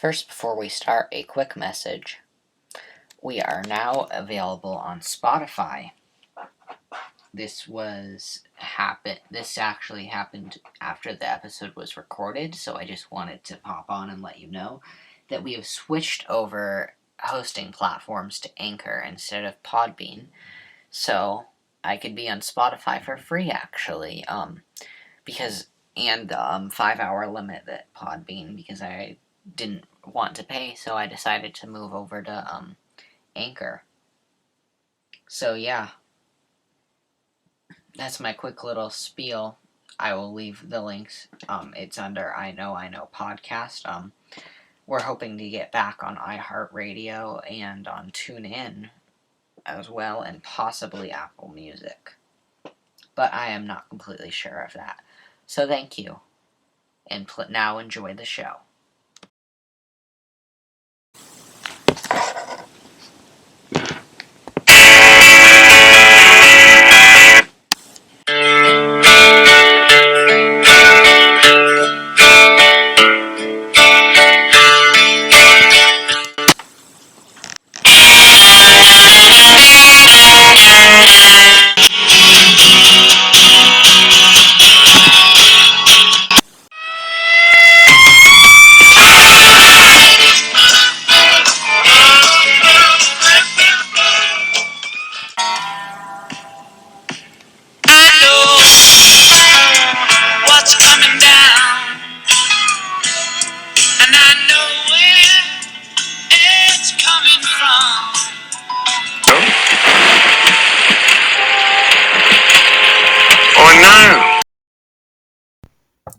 First, before we start, a quick message. We are now available on Spotify. This actually happened after the episode was recorded, so I just wanted to pop on and let you know that we have switched over hosting platforms to Anchor instead of Podbean. So I could be on Spotify for free, actually, because 5-hour limit at Podbean, because I didn't want to pay, so I decided to move over to Anchor. So yeah, that's my quick little spiel. I will leave the links. It's under I Know podcast. We're hoping to get back on iHeartRadio and on TuneIn as well, and possibly Apple Music. But I am not completely sure of that. So thank you, and now enjoy the show.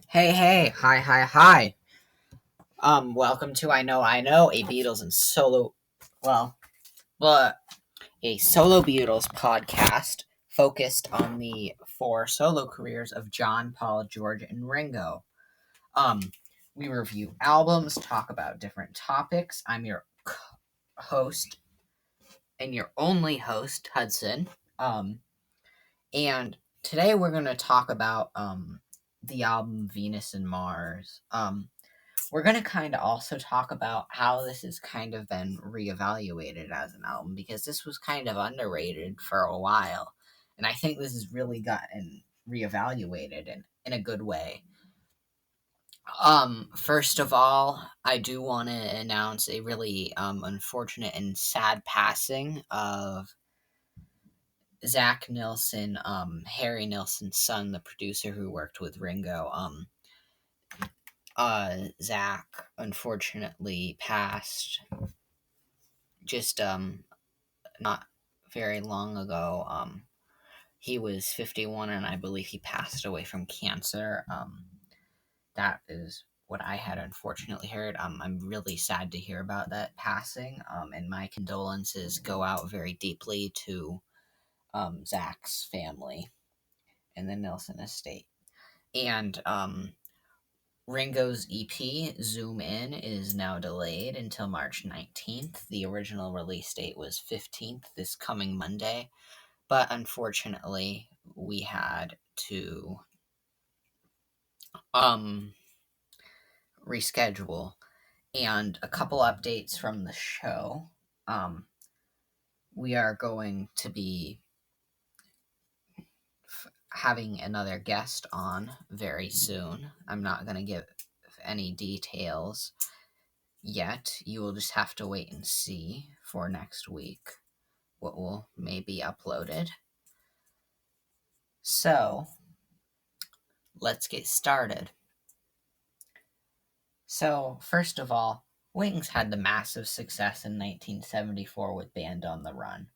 Hey, hi. Welcome to I Know, a Beatles and solo, a solo Beatles podcast focused on the 4 solo careers of John, Paul, George, and Ringo. We review albums, talk about different topics. I'm your host, and your only host, Hudson. And today we're going to talk about, the album Venus and Mars. We're going to kind of also talk about how this has kind of been reevaluated as an album, because this was kind of underrated for a while. And I think this has really gotten reevaluated in a good way. First of all, I do want to announce a really unfortunate and sad passing of Zach Nilsson, Harry Nilsson's son, the producer who worked with Ringo. Zach unfortunately passed just not very long ago. He was 51, and I believe he passed away from cancer. That is what I had unfortunately heard. I'm really sad to hear about that passing. And my condolences go out very deeply to Zach's family and the Nilsson estate. And Ringo's EP, Zoom In, is now delayed until March 19th. The original release date was 15th, this coming Monday. But unfortunately, we had to reschedule. And a couple updates from the show. We are going to be having another guest on very soon. I'm not going to give any details yet. You will just have to wait and see for next week what will maybe uploaded. So, let's get started. So, first of all, Wings had the massive success in 1974 with Band on the Run.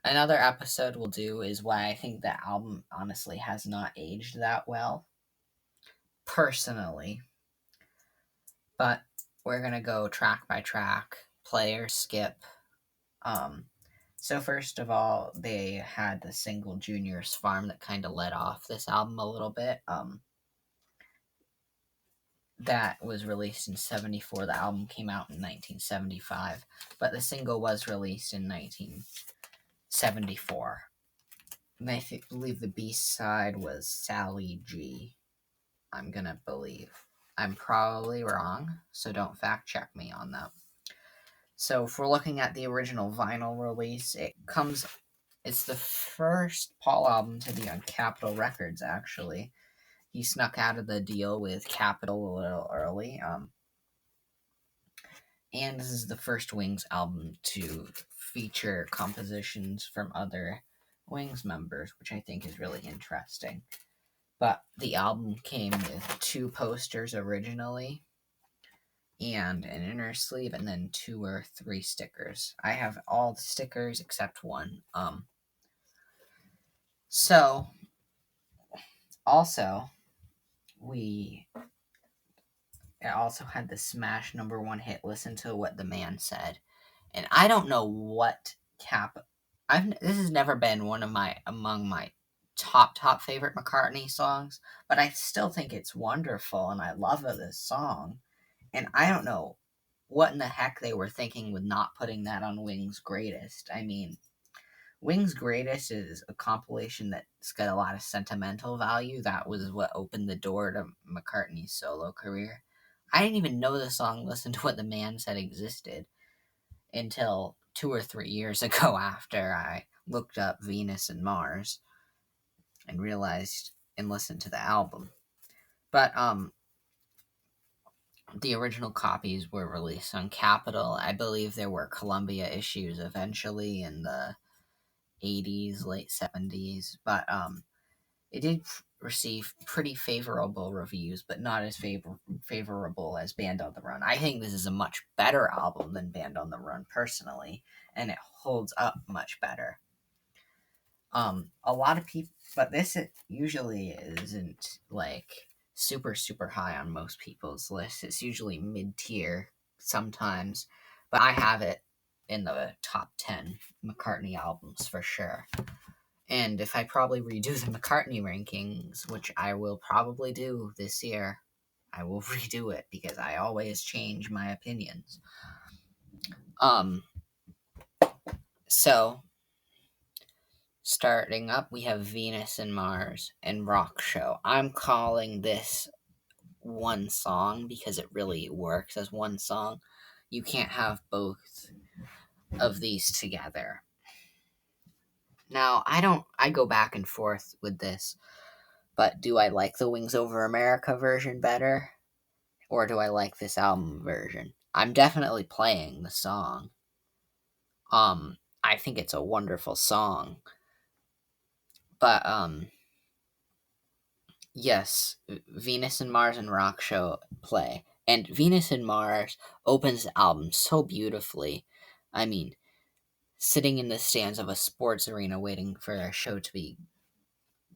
Another episode we'll do is why I think the album honestly has not aged that well, personally. But we're going to go track by track, play or skip. So first of all, they had the single Junior's Farm that kind of led off this album a little bit. That was released in 74. The album came out in 1975, but the single was released in 1974. And I believe the B-side was Sally G, I'm gonna believe. I'm probably wrong, so don't fact check me on that. So if we're looking at the original vinyl release, it's the first Paul album to be on Capitol Records, actually. He snuck out of the deal with Capitol a little early. And this is the first Wings album to feature compositions from other Wings members, which I think is really interesting. But the album came with 2 posters originally, and an inner sleeve, and then 2 or 3 stickers. I have all the stickers except one. So, also, we also had the smash #1 hit, Listen to What the Man Said. And I don't know what this has never been among my top favorite McCartney songs, but I still think it's wonderful, and I love this song. And I don't know what in the heck they were thinking with not putting that on Wings Greatest. I mean, Wings Greatest is a compilation that's got a lot of sentimental value. That was what opened the door to McCartney's solo career. I didn't even know the song Listen to What the Man Said existed until 2 or 3 years ago, after I looked up Venus and Mars and realized and listened to the album. But the original copies were released on Capitol. I believe there were Columbia issues eventually in the 80s, late 70s, but it did receive pretty favorable reviews, but not as favorable as Band on the Run. I think this is a much better album than Band on the Run, personally, and it holds up much better. A lot of people, but this usually isn't like super high on most people's lists. It's usually mid-tier sometimes, but I have it in the top 10 McCartney albums for sure. And if I probably redo the McCartney rankings, which I will probably do this year, I will redo it because I always change my opinions. So starting up, we have Venus and Mars and Rock Show. I'm calling this one song because it really works as one song. You can't have both of these together. Now, I go back and forth with this, but do I like the Wings Over America version better? Or do I like this album version? I'm definitely playing the song. I think it's a wonderful song. But, yes, Venus and Mars and Rock Show play. And Venus and Mars opens the album so beautifully. I mean, sitting in the stands of a sports arena waiting for a show to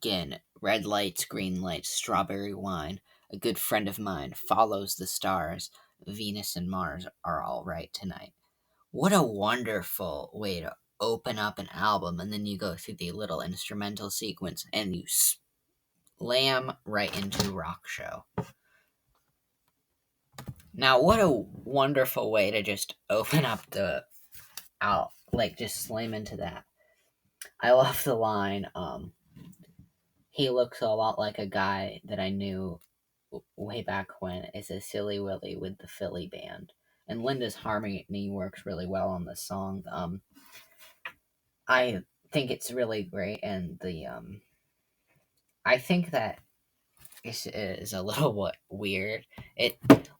begin. Red lights, green lights, strawberry wine. A good friend of mine follows the stars. Venus and Mars are all right tonight. What a wonderful way to open up an album, and then you go through the little instrumental sequence and you slam right into Rock Show. Now, what a wonderful way to just open up just slam into that. I love the line, he looks a lot like a guy that I knew way back when. It's a Silly Willy with the Philly band. And Linda's harmony works really well on this song. I think it's really great, and I think that it is a little weird.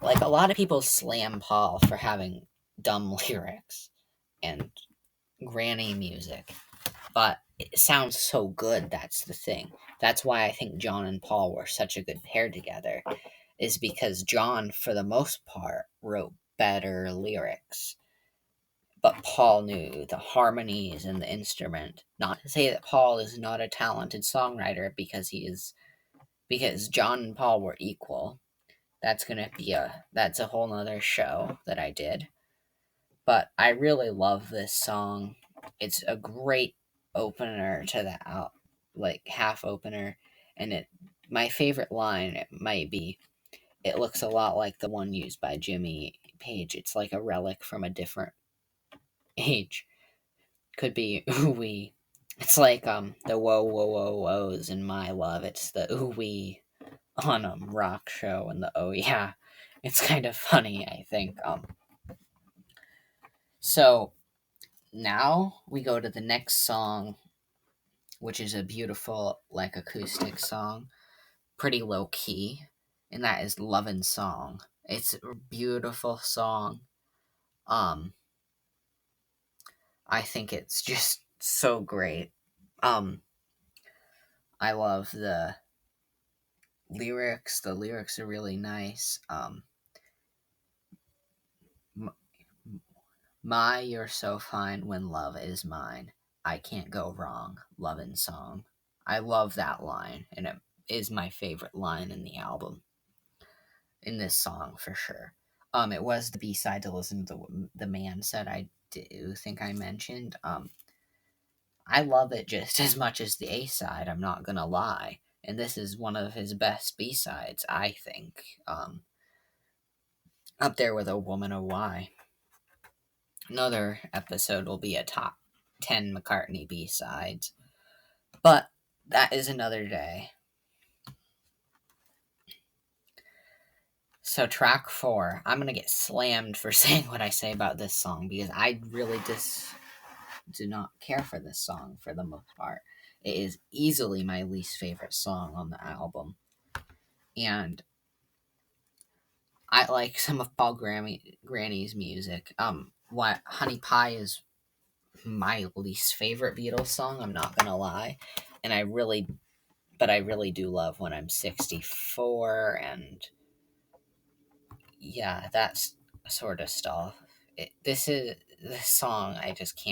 Like, a lot of people slam Paul for having dumb lyrics and granny music, but it sounds so good. That's the thing. That's why I think John and Paul were such a good pair together, is because John, for the most part, wrote better lyrics, but Paul knew the harmonies and the instrument. Not to say that Paul is not a talented songwriter, because John and Paul were equal. That's a whole nother show that I did. But I really love this song. It's a great opener to the half opener, and my favorite line, it might be, it looks a lot like the one used by Jimmy Page. It's like a relic from a different age. Could be ooh wee. It's like the whoa whoa whoa whoas in My Love. It's the ooh wee. on a rock show and the oh yeah, it's kind of funny, I think. So now we go to the next song, which is a beautiful like acoustic song, pretty low key, and that is Lovin' Song. It's a beautiful song. Um I think it's just so great. Um I love the lyrics. The lyrics are really nice. My, you're so fine when love is mine. I can't go wrong. Lovin' Song. I love that line, and it is my favorite line in the album. In this song, for sure. It was the B side to listen to the man said I do think I mentioned. I love it just as much as the A side. I'm not gonna lie, and this is one of his best B sides, I think. Up there with A Woman of Why. Another episode will be a top 10 McCartney B sides, but that is another day. So, track 4. I'm going to get slammed for saying what I say about this song because I really just do not care for this song for the most part. It is easily my least favorite song on the album. And I like some of Paul Granny's music. What Honey Pie is my least favorite Beatles song, I'm not going to lie. And I really do love When I'm 64 and yeah, that's sort of stuff. This song I just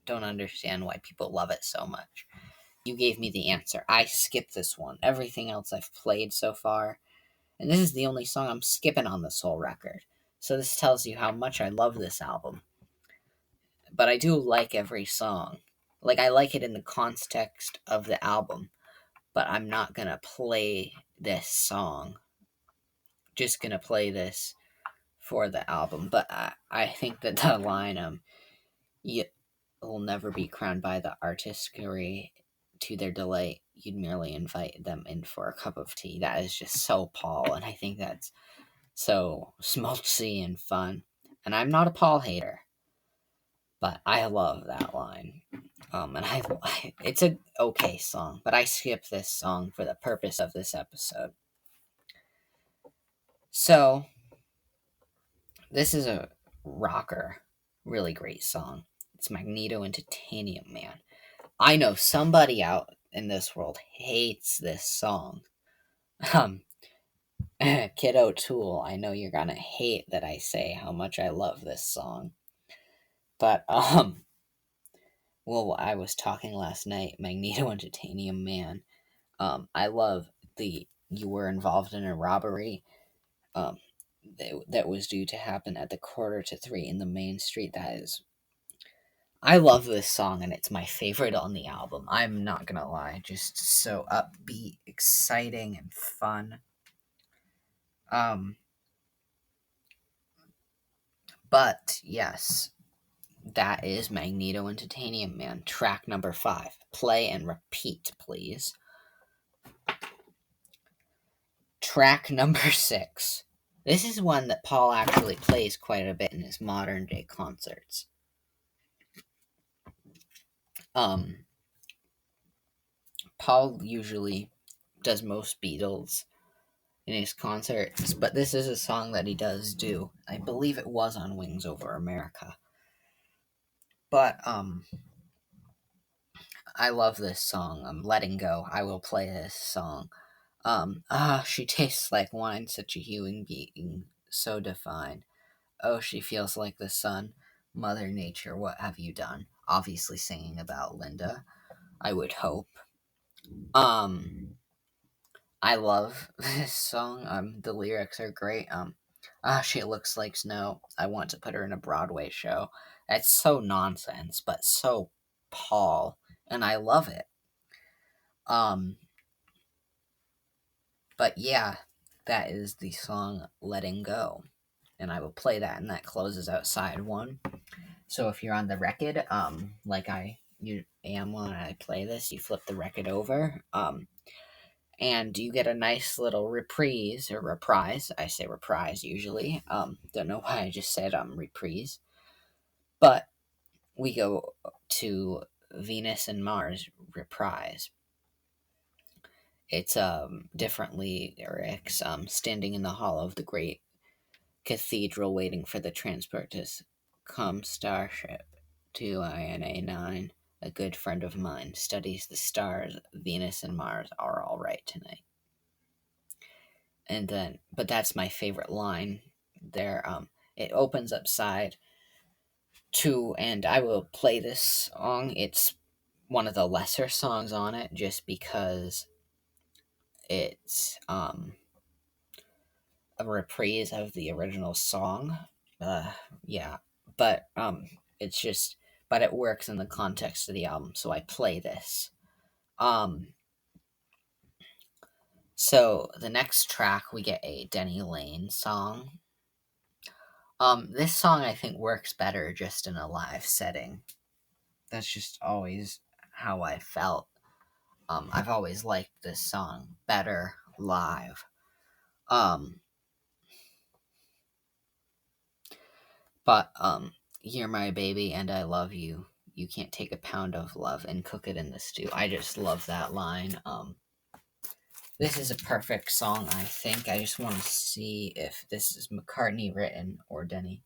don't understand why people love it so much. You gave me the answer. I skipped this one. Everything else I've played so far, and this is the only song I'm skipping on this whole record. So this tells you how much I love this album. But I do like every song. Like I like it in the context of the album, but I'm not gonna play this song. Just gonna play this for the album. But I think that the line, you will never be crowned by the artistry to their delight. You'd merely invite them in for a cup of tea. That is just so Paul, and I think that's so schmaltzy and fun. And I'm not a Paul hater, but I love that line. And it's a okay song, but I skip this song for the purpose of this episode. So this is a rocker, really great song. It's Magneto and Titanium, man. I know somebody out in this world hates this song. Kid O'Toole, I know you're gonna hate that I say how much I love this song. But, well, I was talking last night, Magneto and Titanium, man. I love you were involved in a robbery, that was due to happen at the 2:45 in the main street. I love this song, and it's my favorite on the album. I'm not gonna lie, just so upbeat, exciting, and fun. But yes, that is Magneto and Titanium, man. Track number 5. Play and repeat, please. Track number 6. This is one that Paul actually plays quite a bit in his modern day concerts. Paul usually does most Beatles in his concerts, but this is a song that he does do. I believe it was on Wings Over America. But I love this song. Letting Go. I will play this song. She tastes like wine, such a human being, so defined. Oh, she feels like the sun. Mother Nature, what have you done? Obviously singing about Linda, I would hope. I love this song. The lyrics are great. She looks like snow. I want to put her in a Broadway show. That's so nonsense, but so Paul, and I love it. But yeah, that is the song Letting Go. And I will play that, and that closes out side 1. So if you're on the record, like you am when I play this, you flip the record over. and you get a nice little reprise or reprise. I say reprise usually. Don't know why I just said reprise, but we go to Venus and Mars Reprise. It's different lyrics. Standing in the hall of the great cathedral, waiting for the transport to come. Starship 2INA9. A good friend of mine studies the stars. Venus and Mars are all right tonight. And then, but that's my favorite line there. It opens up side two, and I will play this song. It's one of the lesser songs on it, just because it's a reprise of the original song. Yeah, but it's just, but it works in the context of the album, so I play this. So the next track we get a Denny Lane song. This song I think works better just in a live setting. That's just always how I felt. I've always liked this song better live. But you're my baby and I love you. You can't take a pound of love and cook it in the stew. I just love that line. This is a perfect song, I think. I just want to see if this is McCartney written or Denny.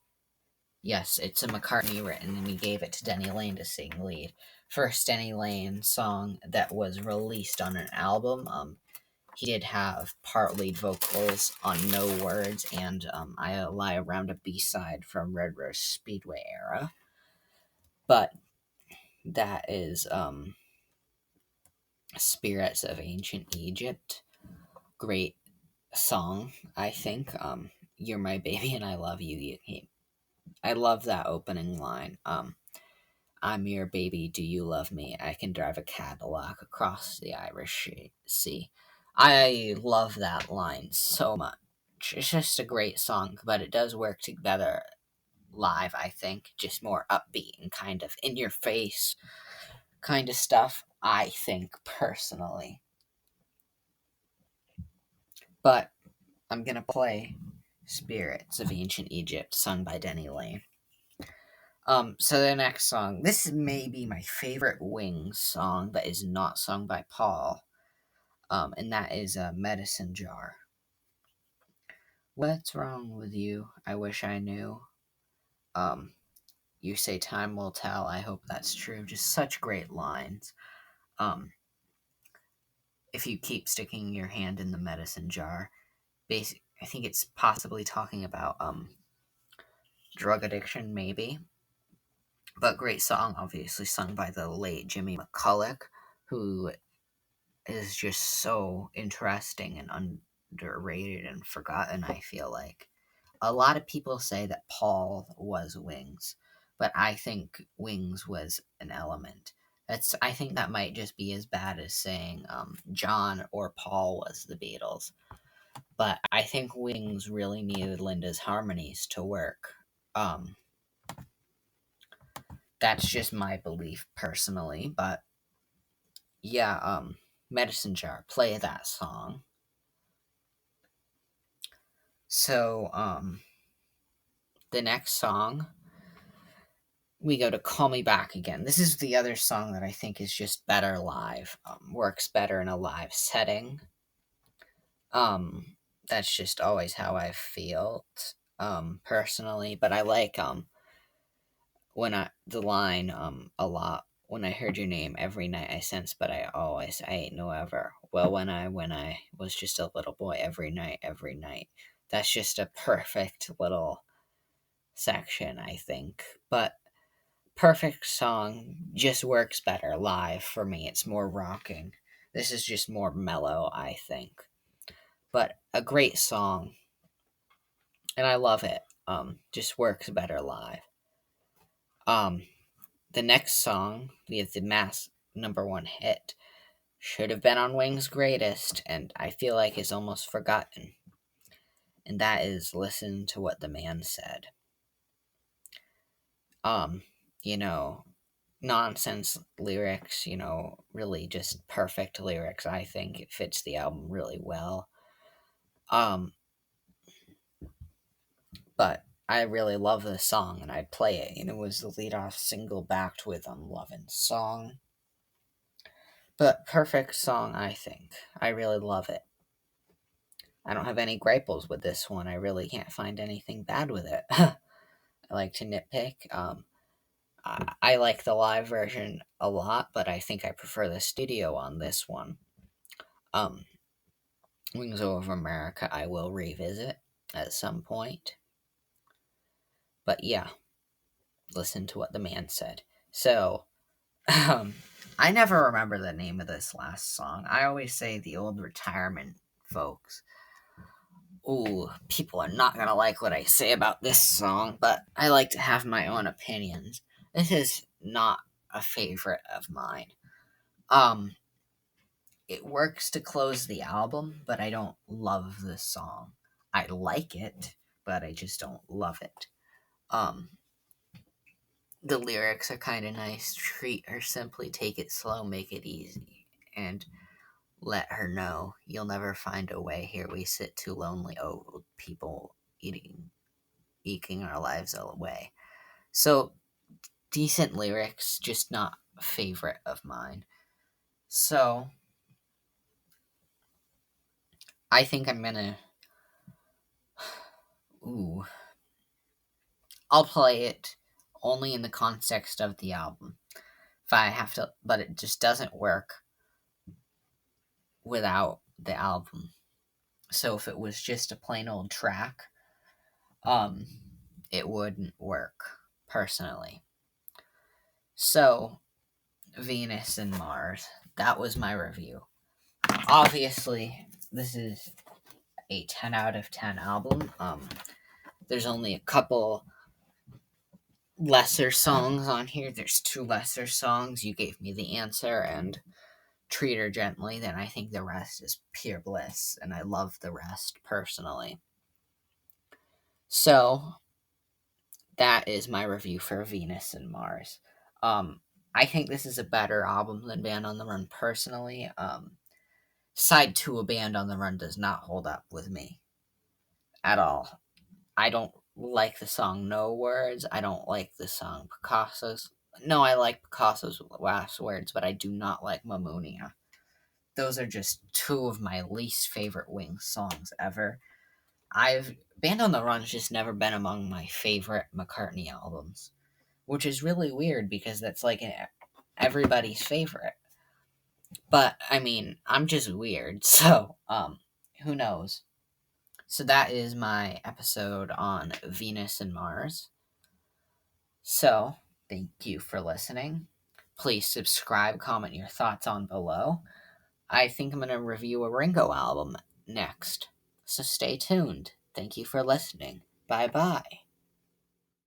Yes, it's a McCartney written, and he gave it to Denny Lane to sing lead. First Denny Lane song that was released on an album. He did have part lead vocals on No Words and I Lie Around a B-side from Red Rose Speedway era. But that is Spirits of Ancient Egypt. Great song, I think. You're my baby and I love you. I love that opening line. I'm your baby, do you love me? I can drive a Cadillac across the Irish Sea. I love that line so much. It's just a great song, but it does work together live, I think. Just more upbeat and kind of in your face kind of stuff, I think, personally. But I'm going to play Spirits of Ancient Egypt, sung by Denny Lane. So the next song, this may be my favorite Wings song that is not sung by Paul, and that is Medicine Jar. What's wrong with you? I wish I knew. You say time will tell. I hope that's true. Just such great lines. If you keep sticking your hand in the medicine jar, I think it's possibly talking about drug addiction, maybe. But great song, obviously sung by the late Jimmy McCulloch, who is just so interesting and underrated and forgotten, I feel like. A lot of people say that Paul was Wings, but I think Wings was an element. I think that might just be as bad as saying John or Paul was the Beatles. But I think Wings really needed Linda's harmonies to work. That's just my belief personally, but yeah, Medicine Jar, play that song. So, the next song, we go to Call Me Back Again. This is the other song that I think is just better live, works better in a live setting. That's just always how I felt, personally, but I like, the line, a lot. When I heard your name every night I sensed, but I ain't no ever. Well, when I was just a little boy every night. That's just a perfect little section, I think. But perfect song just works better live for me. It's more rocking. This is just more mellow, I think. But a great song. And I love it. Just works better live. The next song, we have the mass #1 hit. Should have been on Wings' greatest, and I feel like is almost forgotten. And that is Listen to What the Man Said. You know, nonsense lyrics, really just perfect lyrics. I think it fits the album really well. But I really love this song and I'd play it. And it was the lead off single backed with Lovin' Song. But perfect song, I think. I really love it. I don't have any gripes with this one. I really can't find anything bad with it. I like to nitpick. I like the live version a lot, but I think I prefer the studio on this one. Wings Over America I will revisit at some point. But yeah, listen to what the man said. So, I never remember the name of this last song. I always say the old retirement folks. Ooh, people are not gonna like what I say about this song, but I like to have my own opinions. This is not a favorite of mine. It works to close the album, but I don't love this song. I like it, but I just don't love it. The lyrics are kind of nice. Treat her simply, take it slow, make it easy, and let her know you'll never find a way. Here we sit too lonely, old people eking our lives away. So decent lyrics, just not a favorite of mine. So I think I'm gonna. Ooh. I'll play it only in the context of the album. If I have to, but it just doesn't work without the album. So if it was just a plain old track, it wouldn't work personally. So Venus and Mars, that was my review. Obviously, this is a 10 out of 10 album. There's only a couple lesser songs on here. There's 2 lesser songs. You gave me the answer and Treat Her Gently. Then I think the rest is pure bliss, and I love the rest personally. So that is my review for Venus and Mars. I think this is a better album than Band on the Run personally. Side 2 of Band on the Run does not hold up with me at all. I don't like the song No Words. I don't like the song Picasso's. No, I like Picasso's last words, but I do not like Mamunia. Those are just 2 of my least favorite Wings songs ever. Band on the Run's just never been among my favorite McCartney albums, which is really weird because that's like everybody's favorite. But I mean, I'm just weird, so who knows? So that is my episode on Venus and Mars. So, thank you for listening. Please subscribe, comment your thoughts on below. I think I'm going to review a Ringo album next. So stay tuned. Thank you for listening. Bye bye.